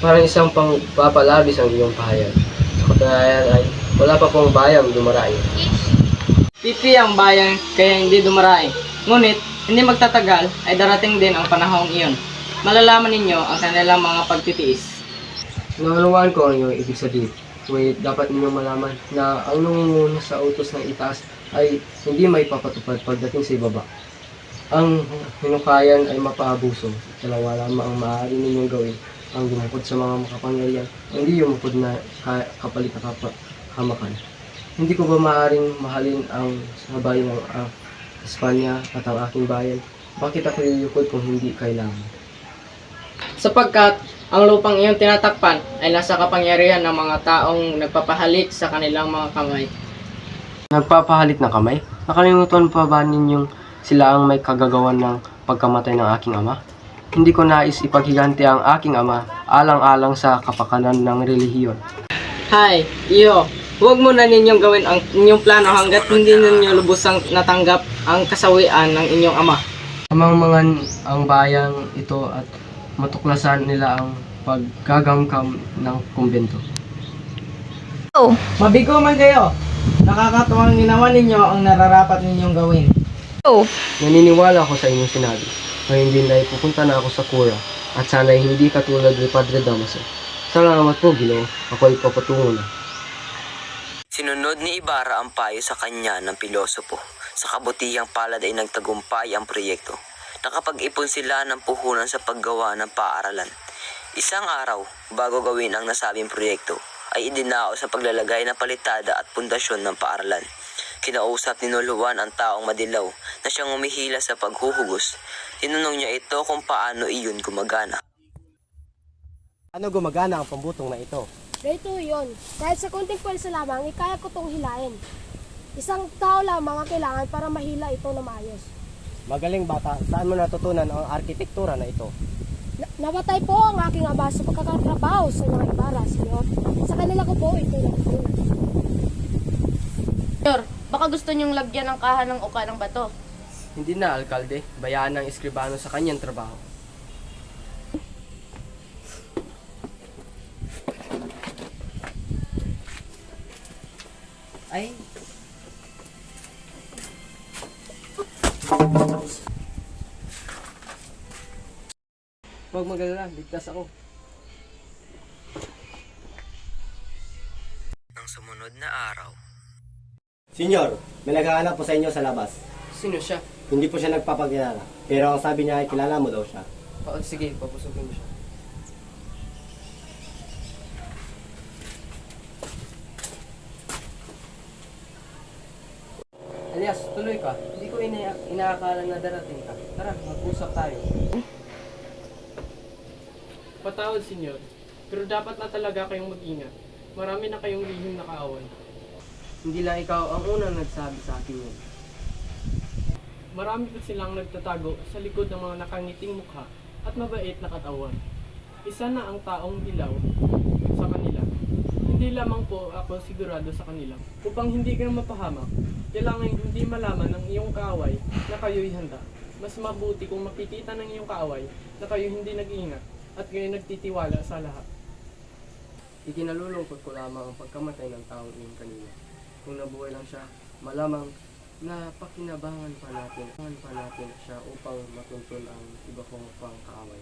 Parang isang pangpapalabis ang iyong pahayag. Sa katunayan ay wala pa pong bayang dumarayo. Pipi ang bayan kaya hindi dumaraing. Ngunit, hindi magtatagal ay darating din ang panahong iyon. Malalaman ninyo ang kanilang mga pagtitiis. Naunawaan ko ang iyong ibig sabihin. Ngunit dapat ninyong malaman na ang nangunguna sa utos ng itaas ay hindi may papatupad pagdating sa ibaba. Ang hinukayan ay mapaabuso. Dalawa lamang ang maaari ninyong gawin. Ang lumukod sa mga makapangyarihan, hindi lumukod na kapalit na hamakan. Hindi ko ba maaaring mahalin ang sabay ng Espanya at ang aking bayan? Bakit ako yuyukod kung hindi kailangan? Sapagkat ang lupang iyong tinatakpan ay nasa kapangyarihan ng mga taong nagpapahalik sa kanilang mga kamay. Nagpapahalit ng kamay? Nakalimutan pa ba ninyong sila ang may kagagawan ng pagkamatay ng aking ama? Hindi ko nais ipaghiganti ang aking ama alang-alang sa kapakanan ng relihiyon. Hay, iyo, huwag mo na ninyong gawin ang inyong plano hanggat hindi ninyo lubusang natanggap ang kasawian ng inyong ama. Amang ang bayang ito at matuklasan nila ang paggagangkam ng kumbento. Mabigo man kayo! Nakakatuwang ginawa ninyo ang nararapat ninyong gawin. Naniniwala ako sa inyong sinabi. Ngayon din ay pupunta na ako sa Kura at sana'y hindi katulad ni Padre Damaso. Salamat po, Ginoo. Ako ay papatungo na. Sinunod ni Ibarra ang payo sa kanya ng pilosopo. Sa kabutihang palad ay nagtagumpay ang proyekto. Nakapag-ipon sila ng puhunan sa paggawa ng paaralan. Isang araw, bago gawin ang nasabing proyekto, ay idinao sa paglalagay ng palitada at pundasyon ng paaralan. Kinausap ni Noluan ang taong madilaw na siyang umihila sa paghuhugos. Tinanong niya ito kung paano iyon gumagana. Ano gumagana ang pambutong na ito? Ganito yun. Dahil sa konting pwersa lamang, kaya ko itong hilain. Isang tao lamang ang kailangan para mahila ito na maayos. Magaling bata, saan mo natutunan ang arkitektura na ito? Namatay po ang aking ama sa pagkakatrabaho sa mga Ibarra, senyor. Sa kanila ko po ito natutunan. Senyor, baka gusto niyong lagyan ng kahan ng uka ng bato. Hindi na, alkalde. Bayaan ng eskribano sa kanyang trabaho. Ay, Huwag magalala, ligtas ako. Nang sumunod na araw, Senyor, may naghahanap po sa inyo sa labas. Sino siya? Hindi po siya nagpapakilala, pero ang sabi niya ay kilala mo daw siya. Sige, papusugin mo siya. Elias, tuloy ka. Hindi ko inaakala na darating ka. Tara, mag-usap tayo. Patawad, senyor. Pero dapat na talaga kayong mag-ingat. Marami na kayong lihim na kaaway. Hindi lang ikaw ang unang nagsabi sa akin yun. Marami pa silang nagtatago sa likod ng mga nakangiting mukha at mabait na katawan. Isa na ang taong dilaw sa kanila. Hindi lamang po ako sigurado sa kanila. Upang hindi ka mapahamak, kailangan hindi malaman ng iyong kaaway na kayo'y handa. Mas mabuti kung makikita ng iyong kaaway na kayo hindi nag-iingat at kayo nagtitiwala sa lahat. Ikinalulungkot ko lamang ang pagkamatay ng taong iyon kanina. Kung nabuhay lang siya, malamang na pakinabangan pa natin siya upang matuntun ang iba kong pang kaaway.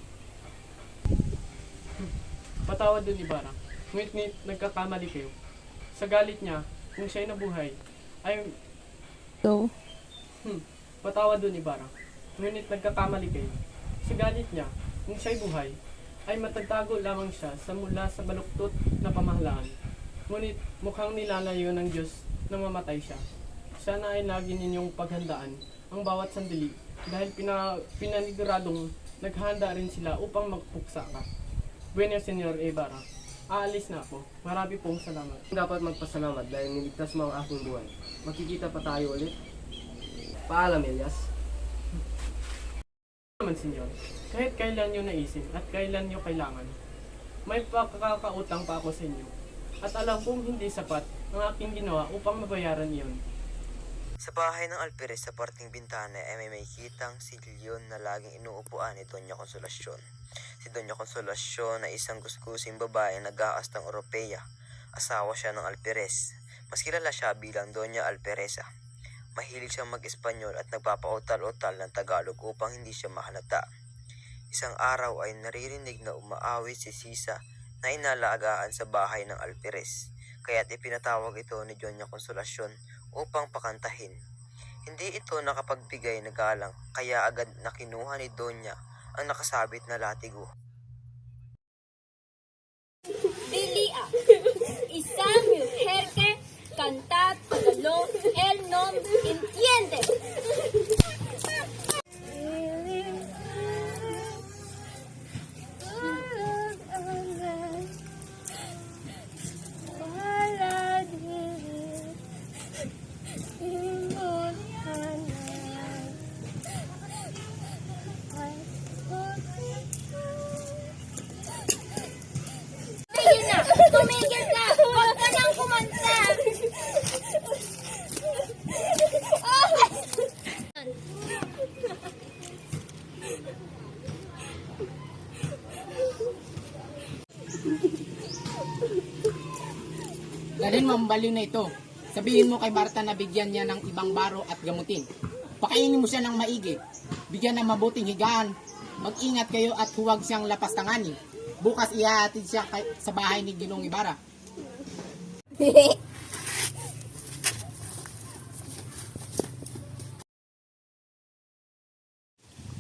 Patawad dun, Ibarra. Ngunit nagkakamali kayo. Sa galit niya, kung siya'y nabuhay, ay... Patawad dun, Ibarra. Ngunit nagkakamali kayo. Sa galit niya, kung siya'y buhay, ay matagtago lamang siya mula sa baluktot na pamahalaan. Ngunit mukhang nilalayo ng Diyos na mamatay siya. Sana ay lagi ninyong paghandaan ang bawat sandali dahil pinaniguradong naghanda rin sila upang magpuksa ka. Bueno, Senyor Ibarra. Aalis na ako. Marami pong salamat. Dapat magpasalamat dahil niligtas mo ang aking buhay. Magkikita pa tayo ulit. Paalam, Elias. Naman, senyor. Kahit kailan nyo naisip at kailan nyo kailangan, may pakakautang pa ako sa inyo. At alam kong hindi sapat ang aking ginawa upang mabayaran iyon. Sa bahay ng Alperes sa parting bintana ay may kitang silyon na laging inuupuan ni Doña Konsolasyon. Si Doña Konsolasyon ay isang kuskusing babae na nag-aastang Europeya. Asawa siya ng Alperes. Mas kilala siya bilang Doña Alperesa. Mahilig siyang mag-Espanyol at nagpapautal-utal ng Tagalog upang hindi siya mahalata. Isang araw ay naririnig na umaawit si Sisa na inalagaan sa bahay ng Alperes. Kaya't ipinatawag ito ni Doña Konsolasyon upang pakantahin. Hindi ito nakapagbigay na galang kaya agad nakinuha ni Doña ang nakasabit na latigo. Bilia, isang mujer que cantar Tagalog, él no entiende. Tumigil ka! Huwag ka nang kumanta! Dalhin mo ang baliw na ito. Sabihin mo kay Marta na bigyan niya ng ibang baro at gamutin. Pakainin mo siya ng maigi. Bigyan ng mabuting higaan. Mag-ingat kayo at huwag siyang lapastanganin. Bukas ihahatid siya sa bahay ni Ginong Ibarra.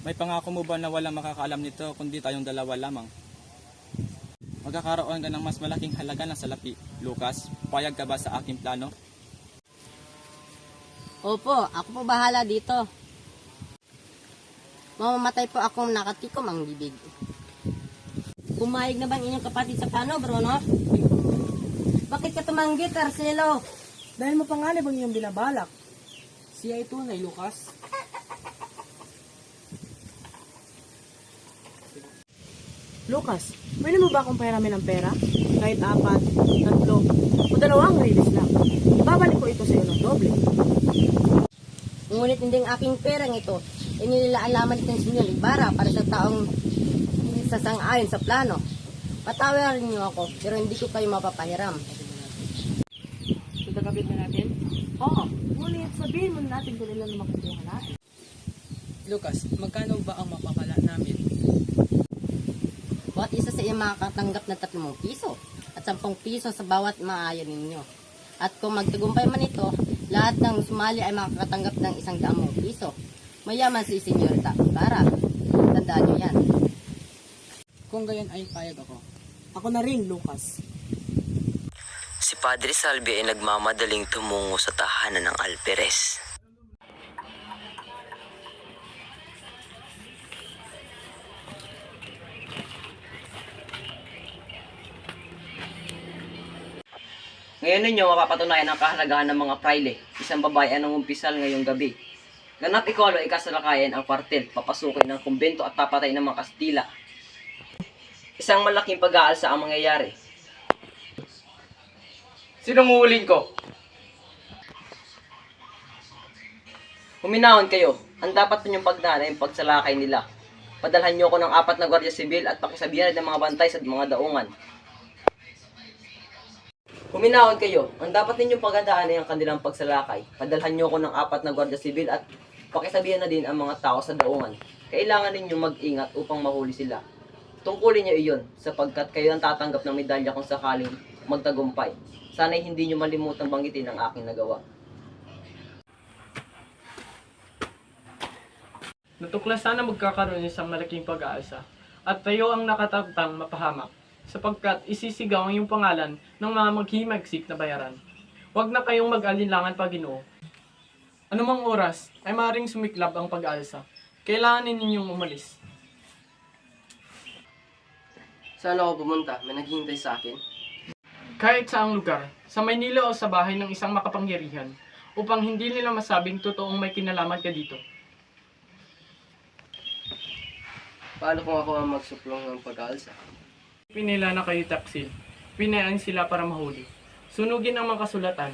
May pangako mo ba na walang makakaalam nito kundi tayong dalawa lamang? Magkakaroon ka ng mas malaking halaga ng salapi. Lucas, payag ka ba sa aking plano? Opo, ako po bahala dito. Mamamatay po akong nakatikom ang bibig. Pumayag na ba ang inyong kapatid sa plano, Bruno? Bakit ka tumanggi, Marcelo? Dahil mapanganib ang iyong binabalak. Siya ay tunay, Lucas. Lucas, pwede mo ba akong pahiramin ng pera? Kahit 4, 3, o 2 rilis lang. Ibabalik ko ito sa iyo ng doble. Ngunit hindi ang aking perang ito. Inilaalaman ito ng Senyor Ibarra para sa taong sasang-ayon sa plano. Patawarin niyo ako, pero hindi ko kayo mapapahiram. Tutagapit na natin? Oo, ngunit sabihin mo natin kung ilan na makukuha natin. Lucas, magkano ba ang mapapala namin? Bawat isa sa iyo makakatanggap ng 3 piso at 10 piso sa bawat maayon ninyo. At kung magtagumpay man ito, lahat ng sumali ay makakatanggap ng 100 piso. Mayaman si Senyorita Ibarra. Tandaan niyo yan. Kung gayon ay payag ako. Ako na rin, Lucas. Si Padre Salvi ay nagmamadaling tumungo sa tahanan ng Alperes. Ngayon ninyo mapapatunayan ang kahalagahan ng mga praile. Isang babae ang nangumpisal ngayong gabi. Ganap ikolo ay kasalakayan ang kwartel, papasukin ng kumbento at papatay ng mga Kastila. Isang malaking pag-aalsa ang mangyayari. Sinong uulin ko? Huminahon kayo. Ang dapat ninyong pagdaan ay ang pagsalakay nila. Padalhan niyo ko ng 4 na gwardiya sibil at pakisabihan ng mga bantay sa mga daungan. Huminahon kayo. Ang dapat ninyong pagdaan ay ang kanilang pagsalakay. Padalhan niyo ko ng 4 na gwardiya sibil at pakisabihan na din ang mga tao sa daungan. Kailangan ninyong mag-ingat upang mahuli sila. Tungkulin niyo iyon sapagkat kayo ang tatanggap ng medalya kung sakaling magtagumpay. Sana'y hindi niyo malimutang banggitin ang aking nagawa. Natuklasan na magkakaroon ng isang malaking pag-aalsa at tayo ang nakatagtang mapahamak sapagkat isisigaw ang iyong pangalan ng mga maghimagsik na bayaran. Huwag na kayong mag-alinlangan pa, Ginoo. Anumang oras ay maaaring sumiklab ang pag-aalsa. Kailangan ninyong umalis. Saan ako pumunta? May naghihintay sa akin? kahit saang lugar, sa Maynila o sa bahay ng isang makapangyarihan, upang hindi nila masabing totoong may kinalaman ka dito. Paano kung ako ang magsuplong ng pag-aalsa? Pinila na kayo taksil. Pinayaan sila para mahuli. Sunugin ang mga kasulatan.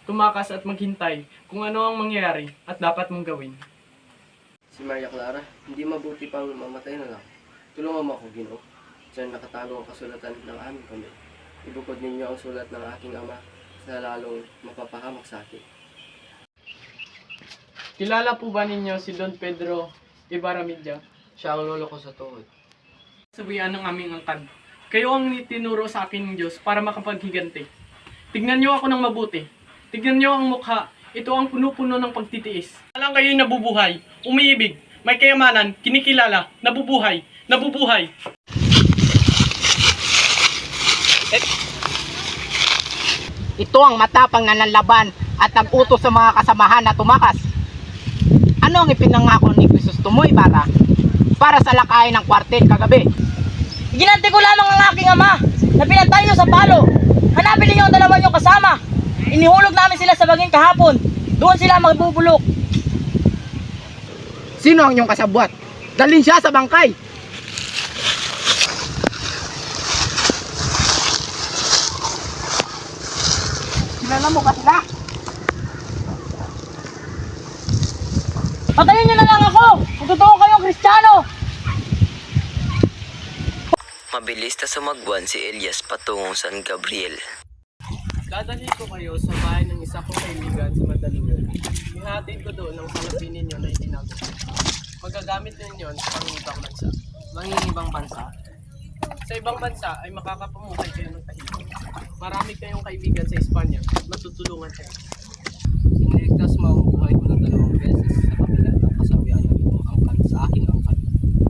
Tumakas at maghintay kung ano ang mangyayari at dapat mong gawin. Si Maria Clara, hindi mabuti pang mamatay na lang. Tulungan mo ako, Ginoo. Diyan nakatago ang kasulatan ng aming kami. Ibukod ninyo ang sulat ng aking ama na lalong mapapahamak sa akin. Kilala po ba ninyo si Don Pedro Ibarramilla? Siya ang lolo ko sa tuhod. Sabihan ng aming angkad. Kayo ang tinuro sa akin ng Diyos para makapaghiganti. Tignan niyo ako ng mabuti. Tignan niyo ang mukha. Ito ang puno-puno ng pagtitiis. Alang kayo'y nabubuhay, umiibig, may kayamanan, kinikilala, nabubuhay, nabubuhay. Ito ang matapang na nanlaban at nag-utos sa mga kasamahan na tumakas. Ano ang ipinangako ni Crisostomo Ibarra para sa lakayin ng kwartel kagabi? Ginanti ko lamang ang aking ama na pinatay niyo sa palo. Hanapin ninyo ang dalawa niyong kasama. Inihulog namin sila sa baging kahapon. Doon sila magbubulok. Sino ang inyong kasabwat? Dalhin siya sa bangkay. Kilala mo ba sila? Patayin niyo na lang ako kung totoo kayong Kristiyano. Mabilis na sumagwan si Elias patungong San Gabriel. Dadalhin ko kayo sa bahay ng isa kong kaibigan sa Madalingan. Ihatid ko doon ang salapi ninyo na itinago. Magagamit ninyo sa pangingibang bansa. Mangingibang bansa? Sa ibang bansa ay makakapamuhay kayo ng tahimik. Marami kayong kaibigan sa Espanya. Matutulungan kayo. Iniligtas mo ang buhay ko ng 2 beses sa kabila ng kasawian ng iyong angkan sa aking angkan.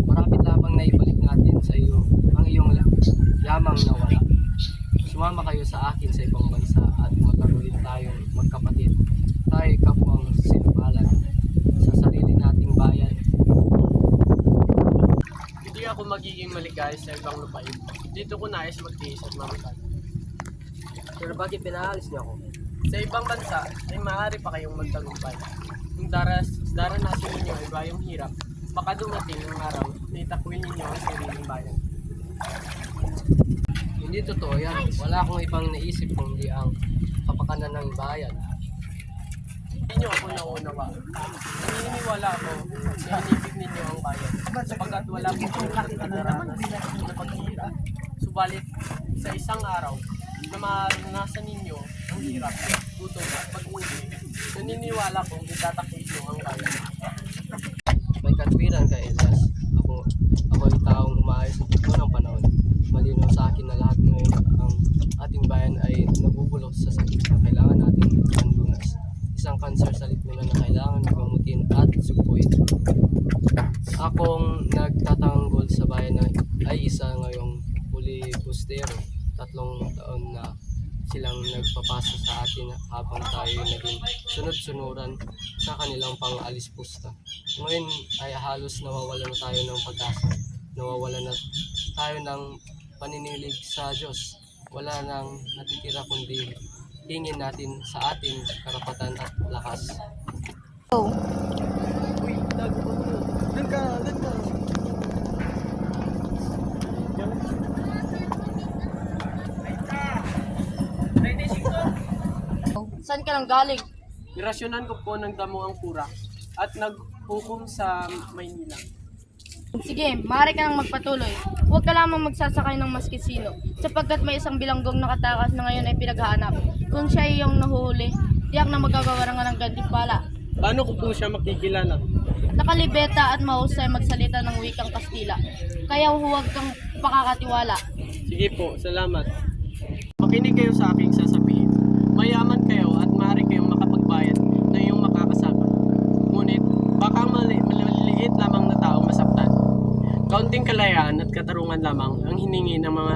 Marapit lamang na ibalik natin sa iyo ang iyong yamang nawala. Sumama kayo sa akin sa ibang bansa at magkaroon tayong magkapatid. Tayo kapwang sinubalan sa sarili nating bayan. Hindi ako magiging maligaya sa ibang lupain. Dito ko nais magtiis at mamatay. Pero bakit pinaalis niyo ako? Sa ibang bansa ay maaari pa kayong magtagumpay. Kung daranasin ninyo ay bayong hirap, baka dumating ang araw na itakwil ninyo ang sariling bayan. Hindi totoo yan. Wala akong ibang naisip kundi ang kapakanan ng bayan. Hindi nyo ako nauunawa. Naniniwala ako na inibig ninyo ang bayan sapagkat wala po kayong naranasan na paghihirap. Subalit, sa isang araw na maranasan ninyo ang hirap, gutom at pag-uwi, naniniwala kong itatakwil nyo ang bayan. May katwiran ka, Elias. Ako yung taong umaayos sa ng panahon. Malinaw sa akin na lahat ngayon ang ating bayan ay nabubulok sa sakit na kailangan nating panlunas. Isang cancer sa litmina na kailangan gamutin at sukuin. Akong nagtatanggol sa bayan ay isa ngayong pulibustero. 3 taon na silang nagpapasa sa atin habang tayo naging sunod-sunuran sa kanilang pang-alis pusta. Ngayon ay halos nawawala na tayo ng pag-asa. Nawawala na tayo ng paninilig sa Diyos. Wala nang natitira kundi hingin natin sa ating karapatan at lakas. Uy, tago ko to. Doon ka. Saan ka nang galing? Nirasyonan ko po ng damo ang pura at naghukom sa Maynila. Sige, maaari ka nang magpatuloy. Huwag ka lamang magsasakay ng maski sino, sapagkat may isang bilanggong nakatakas na ngayon ay pinaghahanap. Kung siya ay iyong nahuhuli, tiyak na magagawaran ng gantimpala. Paano ko po siya makikilala? Nakalibeta at mahusay magsalita ng wikang Kastila, kaya huwag kang pakakatiwala. Sige po, salamat. Makinig kayo sa aking sasabihin. Mayaman kayo at maaari kayong makapagbayad na iyong makakasama. Ngunit, baka maliliit lamang na tao masaktan. Kaunting kalayaan at katarungan lamang ang hiningi ng mga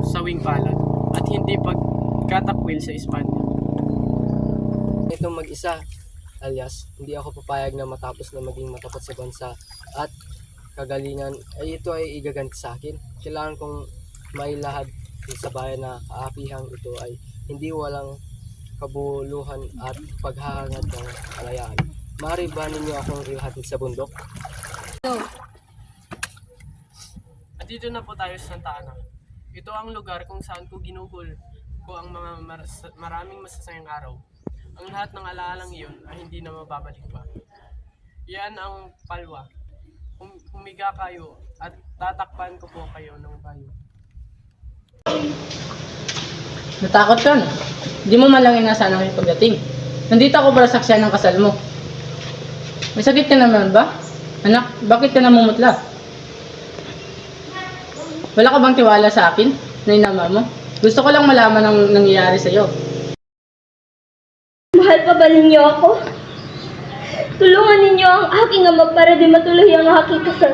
sawing palad at hindi pagkatakwil sa Espanya. Itong mag-isa, alias, hindi ako papayag na matapos na maging matapat sa bansa at kagalingan, ay ito ay igaganti sa akin. Kailangan kong mailahad sa bayan na kaapihang ito ay hindi walang kabuluhan at paghahangad ng kalayaan. Maaari ba ninyo akong ihatid sa bundok? At dito na po tayo sa Santa Ana. Ito ang lugar kung saan ko ginugol ko ang mga maraming masasayang araw. Ang lahat ng alaalang iyon ay hindi na mababalik pa. Yan ang palwa. Humiga kayo at tatakpan ko po kayo ng bayo. Natakot ka na. Hindi mo man lang inasahan ang iyong pagdating. Nandito ako para saksiyan ng kasal mo. May sakit ka naman ba? Anak, bakit ka namumutla? Wala ka bang tiwala sa akin na inama mo? Gusto ko lang malaman ang nangyayari sa iyo. Mahal pa ba ninyo ako? Tulungan ninyo ang aking ama para di matuloy ang aking kasal.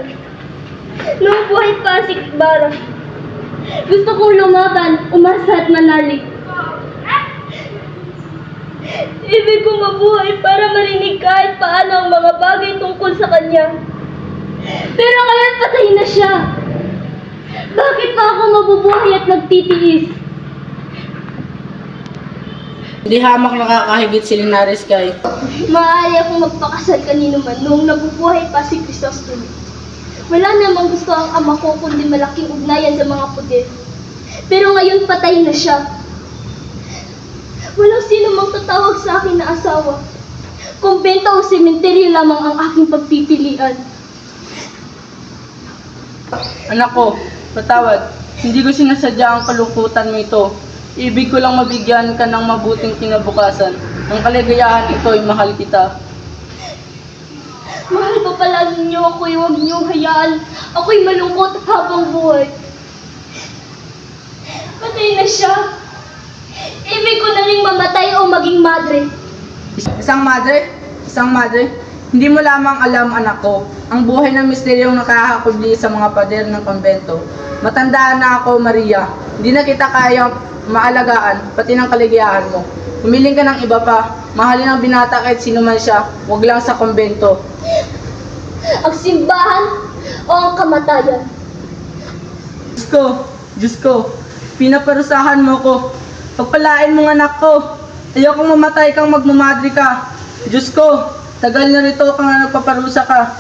Noong buhay pa si Bara, gusto kong lumaban, umasa at manalig. Ibig kong mabuhay para marinig kahit paano ang mga bagay tungkol sa kanya. Pero ngayon patay na siya. Bakit pa ako mabubuhay at nagtitiis? Hindi hamak nakakahigit si Linares kay. Maaari akong magpakasal kanino man noong nabubuhay pa si Crisostomo. Wala namang gusto ang ama ko kundi malaking ugnayan sa mga puder. Pero ngayon patay na siya. Walang sino mang tatawag sa akin na asawa. Kumbento o sementeryo lamang ang aking pagpipilian. Anak ko, patawad. Hindi ko sinasadya ang kalungkutan mo ito. Ibig ko lang mabigyan ka ng mabuting kinabukasan. Ang kaligayahan ito ay mahal kita. Mahal pa pala ninyo ako, huwag niyong hayaan. Ako'y malungkot habang buhay. Patay na siya. Ibig ko na rin mamatay o maging madre. Isang madre? Isang madre? Hindi mo lamang alam, anak ko, ang buhay ng misteryong nakakakubli sa mga pader ng kumbento. Matandaan na ako, Maria. Hindi na kita kayang maalagaan, pati ng kaligayahan mo. Humiling ka ng iba pa. Mahalin ang binata kahit sino man siya, huwag lang sa kumbento. Ang simbahan o ang kamatayan? Diyos ko, pinaparusahan mo ko. Pagpalain mong anak ko. Ayokong mamatay kang magmamadri ka. Diyos ko, tagal na rito kang nagpaparusa ka.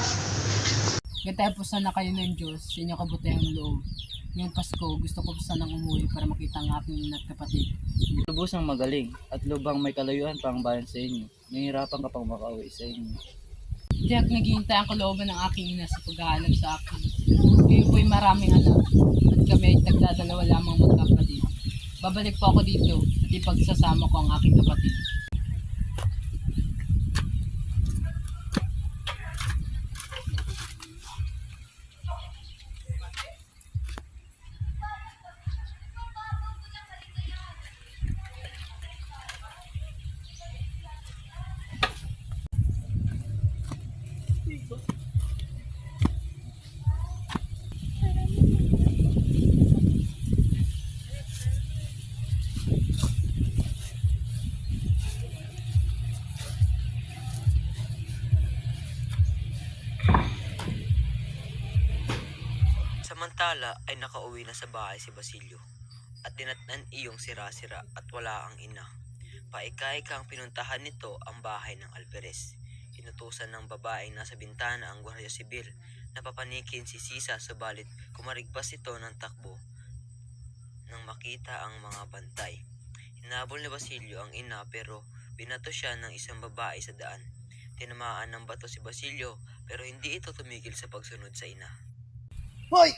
Gantay po sana kayo ng Diyos sa inyong kabutihang loob. Ngayong Pasko, gusto ko sanang umuwi para makita ang aking ina at kapatid. Lubusang magaling at lubang may kalayuan pa ang bayan sa inyo. Nahihirapan ka pang makauwi sa inyo. Tiyak naghihintay ang kalooban ng aking ina sa paghahanap sa akin. Ngayon po'y maraming anak at kami ay tagdadalawa lamang magkapatid. Babalik po ako dito at ipagsasama ko ang aking kapatid. Samantala ay nakauwi na sa bahay si Basilio at dinatnan iyong sira-sira at wala ang ina. Paika-ika ang pinuntahan nito ang bahay ng Alvarez. Inutusan ng babaeng nasa bintana ang Gwardiya Sibil na papanikin si Sisa, subalit kumarigpas ito ng takbo nang makita ang mga bantay. Hinabol ni Basilio ang ina pero binato siya ng isang babae sa daan. Tinamaan ng bato si Basilio pero hindi ito tumigil sa pagsunod sa ina. Hoy!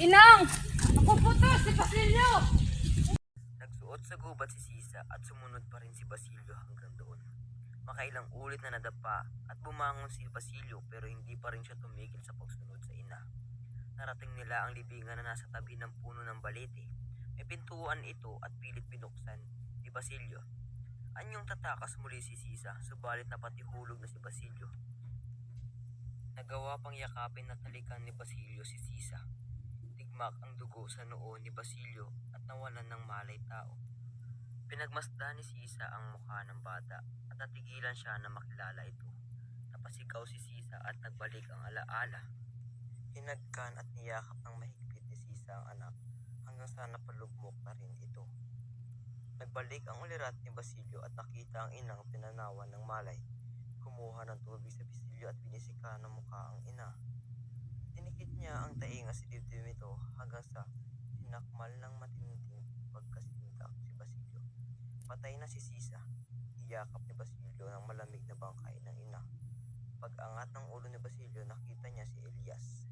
Inang! Ako po to, si Basilio! Nagsuot sa gubat si Sisa at sumunod pa rin si Basilio hanggang doon. Makailang ulit na nadapa at bumangon si Basilio pero hindi pa rin siya tumigil sa pagsunod sa ina. Narating nila ang libingan na nasa tabi ng puno ng balete. May pintuan ito at pilit binuksan ni Basilio. Anyong tatakas muli si Sisa, subalit napatihulog na si Basilio. Nagawa pang yakapin at halikan ni Basilio si Sisa. Tigmak ang dugo sa noo ni Basilio at nawalan ng malay tao. Pinagmasdan ni Sisa ang mukha ng bata at natigilan siya na makilala ito. Napasigaw si Sisa at nagbalik ang alaala. Hinagkan at niyakap ng mahigpit ni mag-isa ang anak hanggang sa napalugmok na rin ito. Nagbalik ang ulirat ni Basilio at nakita ang inang pinanawan ng malay. Kumuha ng tubig sa Basilio at binisika ng mukha ang ina. Tinikit niya ang tainga si dibdib nito hanggang sa sinakmal ng matinding pagkasindak si Basilio. Patay na si Sisa. Iyakap ni Basilio ng malamig na bangkay ng ina. Pag-angat ng ulo ni Basilio, nakita niya si Elias.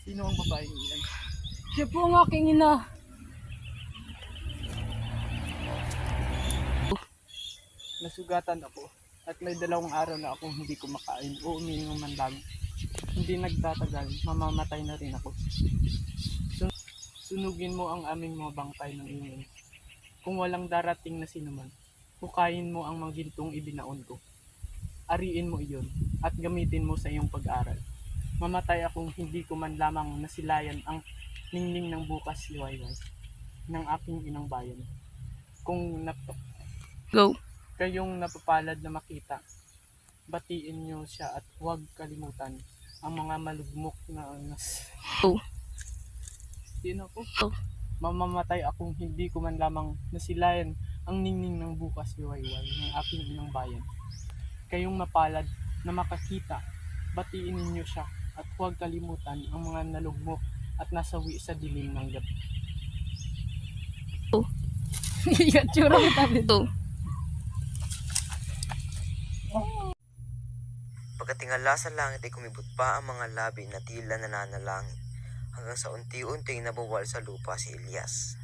Sino ang babaeng iyan? Siya po ang aking ina. Nasugatan ako at may 2 araw na akong hindi kumakain o umiinom man lang. Hindi nagtatagal, mamamatay na rin ako. Sunugin mo ang aming mga bangkay ng ingay. Kung walang darating na sinuman, hukayin mo ang mga gintong ibinaon ko. Ariin mo iyon at gamitin mo sa iyong pag-aral. Mamatay akong hindi ko man lamang nasilayan ang ningning ng bukas liwayway ng aking inang bayan. Kung kayong napapalad na makita, batiin niyo siya at huwag kalimutan ang mga malugmok na Sino ko? Mamamatay akong hindi ko man lamang nasilayan ang ningning ng bukas liwayway ng aking inang bayan. Kayong mapalad na makakita, batiin ninyo siya at huwag kalimutan ang mga nalugmok at nasawi sa dilim ng gabi. Yatsura mo tabi to. Pagkatingala sa langit ay kumibot pa ang mga labi na tila nananalangin hanggang sa unti-unting nabuwal sa lupa si Elias.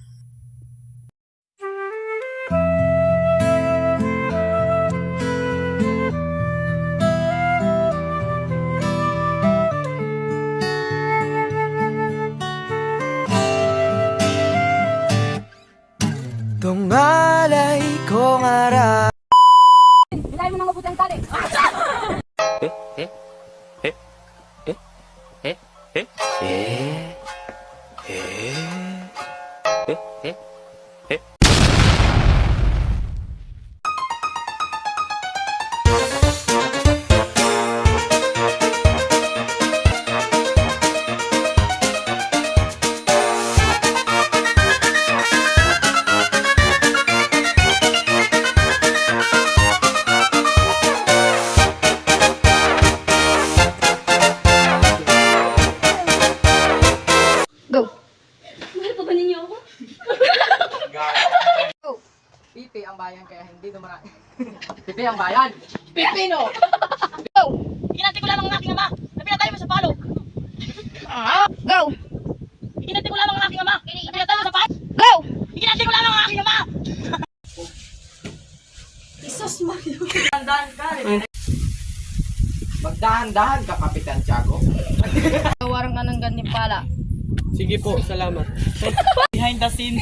Tungalay ko ngara. Bilay mo nang mabuti ang tali. Mahal pa ba ninyo ako? Pipi ang bayan kaya hindi dumara. Pipi ang bayan! Pipino! Ikinati ko lamang ang aking ama na pinatay mo sa palo. Go! Ikinati ko lamang ang aking ama na pinatay mo sa palo. Go! Ikinati ko lamang ang aking ama! Isos Mario. Magdahan-dahan ka, Kapitan Tiago. Tawaran ka ng gantimpala. Sige po, salamat. Behind the scene.